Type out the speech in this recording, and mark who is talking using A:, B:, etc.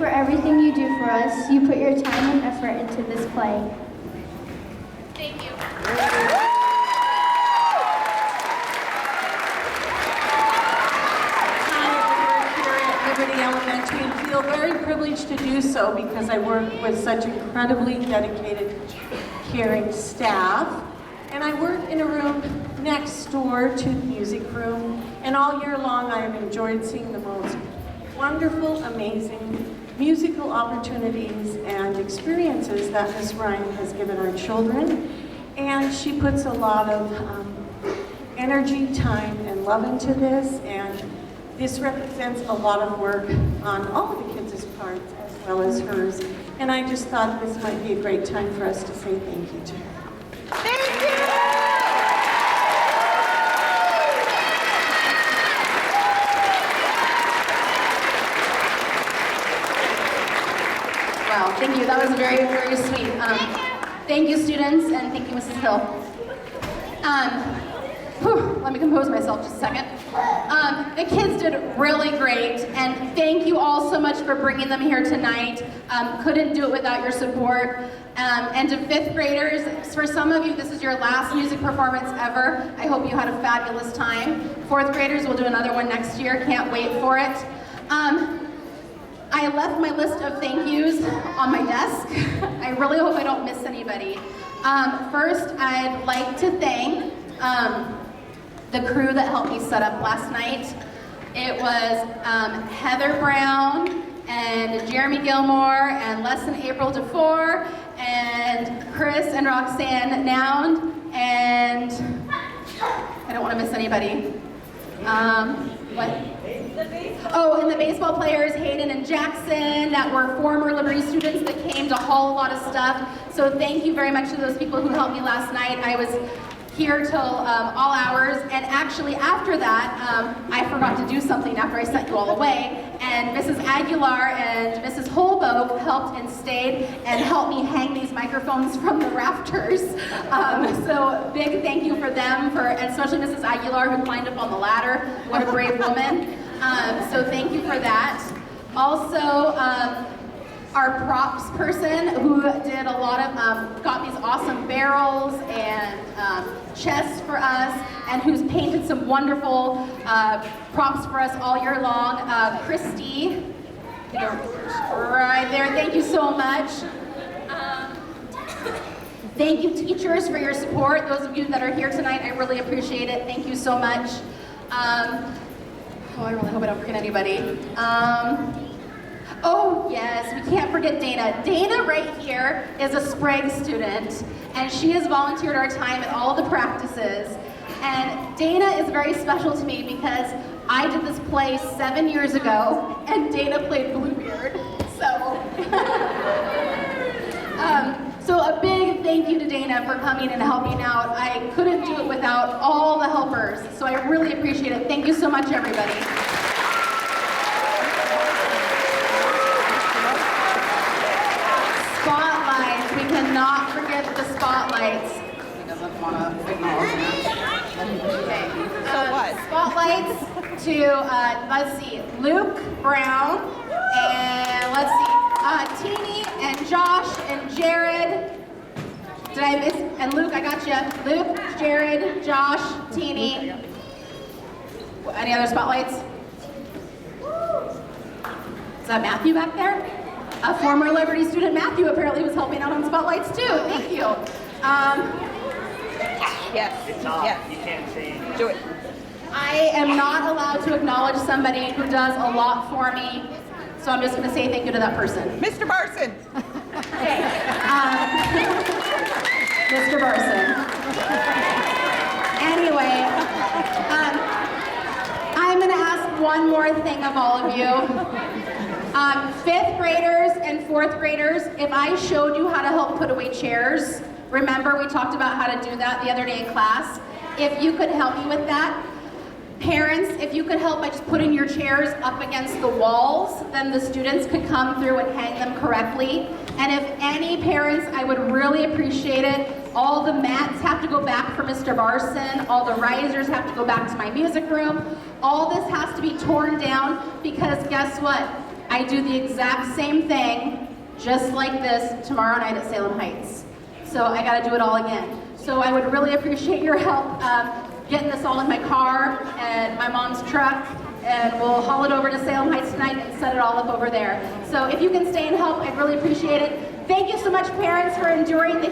A: for everything you do for us. You put your time and effort into this play.
B: Thank you.
C: Liberty Elementary and feel very privileged to do so because I work with such incredibly dedicated, caring staff. And I work in a room next door to the music room. And all year long I have enjoyed seeing the most wonderful, amazing musical opportunities and experiences that Ms. Ryan has given our children. And she puts a lot of energy, time, and love into this. And this represents a lot of work on all of the kids' parts as well as hers. And I just thought this might be a great time for us to say thank you to her.
B: Thank you.
D: Wow, thank you. That was very, very sweet. Thank you, students, and thank you, Mrs. Hill. Let me compose myself just a second. The kids did really great, and thank you all so much for bringing them here tonight. Couldn't do it without your support. And to fifth graders, for some of you, this is your last music performance ever. I hope you had a fabulous time. Fourth graders, we'll do another one next year. Can't wait for it. I left my list of thank yous on my desk. I really hope I don't miss anybody. First, I'd like to thank the crew that helped me set up last night. It was Heather Brown and Jeremy Gilmore and Lesson April DeFore and Chris and Roxanne Nound, and I don't want to miss anybody. Oh, and the baseball players, Hayden and Jackson, that were former Liberty students that came to haul a lot of stuff. So thank you very much to those people who helped me last night. I was here till all hours, and actually after that, I forgot to do something after I sent you all away, and Mrs. Aguilar and Mrs. Holbo helped and stayed and helped me hang these microphones from the rafters. So big thank you for them, and especially Mrs. Aguilar who climbed up on the ladder. What a brave woman. So thank you for that. Also, our props person who did a lot of, got these awesome barrels and chests for us, and who's painted some wonderful props for us all year long. Christy, right there, thank you so much. Thank you teachers for your support. Those of you that are here tonight, I really appreciate it. Thank you so much. Oh, I really hope I don't forget anybody. Oh yes, we can't forget Dana. Dana right here is a Sprague student, and she has volunteered our time at all the practices. And Dana is very special to me because I did this play 7 years ago, and Dana played Bluebeard. So a big thank you to Dana for coming and helping out. I couldn't do it without all the helpers, so I really appreciate it. Thank you so much, everybody. Spotlights, we cannot forget the spotlights. He doesn't want to acknowledge that. Okay.
B: So what?
D: Spotlights to, let's see, Luke Brown, and let's see, Teeny and Josh and Jared. Did I miss? And Luke, I got you. Luke, Jared, Josh, Teeny. Any other spotlights? Is that Matthew back there? A former Liberty student, Matthew, apparently was helping out on spotlights too. Thank you.
B: Yes.
E: It's not.
B: Yes.
E: You can't say.
B: Do it.
D: I am not allowed to acknowledge somebody who does a lot for me, so I'm just going to say thank you to that person.
B: Mr. Barson.
D: Okay. Mr. Barson. Anyway, I'm going to ask one more thing of all of you. Fifth graders and fourth graders, if I showed you how to help put away chairs, remember we talked about how to do that the other day in class? If you could help me with that. Parents, if you could help by just putting your chairs up against the walls, then the students could come through and hang them correctly. And if any parents, I would really appreciate it. All the mats have to go back for Mr. Barson. All the risers have to go back to my music room. All this has to be torn down because guess what? I do the exact same thing, just like this, tomorrow night at Salem Heights. So I gotta do it all again. So I would really appreciate your help getting this all in my car and my mom's truck, and we'll haul it over to Salem Heights tonight and set it all up over there. So if you can stay and help, I'd really appreciate it. Thank you so much, parents, for enduring the